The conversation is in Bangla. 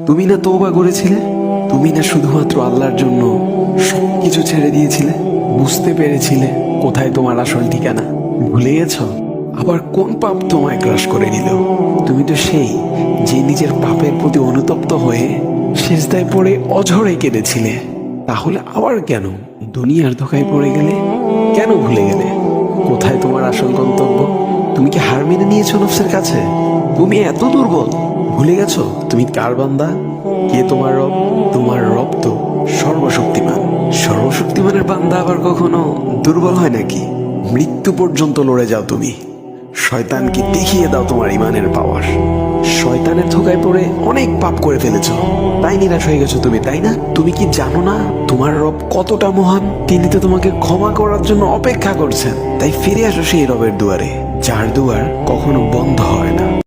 তুমি না তওবা করেছিলে? তুমি না শুধুমাত্র আল্লাহর জন্য সবকিছু ছেড়ে দিয়েছিলে? বুঝতে পেরেছিলে কোথায় তোমার আসল ঠিকানা? ভুলে গেছ? আবার কোন পাপ তোমায় গ্রাস করে নিল? তুমি তো সেই যে নিজের পাপের প্রতি অনুতপ্ত হয়ে সিজদায় পড়ে অঝরে কেঁদেছিলে। তাহলে আবার কেন দুনিয়ার ধোঁকায় পড়ে গেলে? কেন ভুলে গেলে কোথায় তোমার আসল গন্তব্য? তুমি কি হার মেনে নিয়েছো নফসের কাছে? তুমি এত দুর্বল? ভুলে গেছো তুমি কার বান্দা? কে তোমার রব? তোমার রব তো সর্বশক্তিমান। সর্বশক্তিমানের বান্দা আবার কখনো দুর্বল হয় নাকি? মৃত্যু পর্যন্ত লড়ে যাও তুমি। শয়তানকে দেখিয়ে দাও তোমার ইমানের পাওয়ার। শয়তানের ধোকায় পড়ে অনেক পাপ করে ফেলেছ, তাই নিরাশ হয়ে গেছো তুমি, তাই না? তুমি কি জানো না তোমার রব কতটা মহান? তিনি তো তোমাকে ক্ষমা করার জন্য অপেক্ষা করছেন। তাই ফিরে আসো সেই রবের দুয়ারে, যার দুয়ার কখনো বন্ধ হয় না।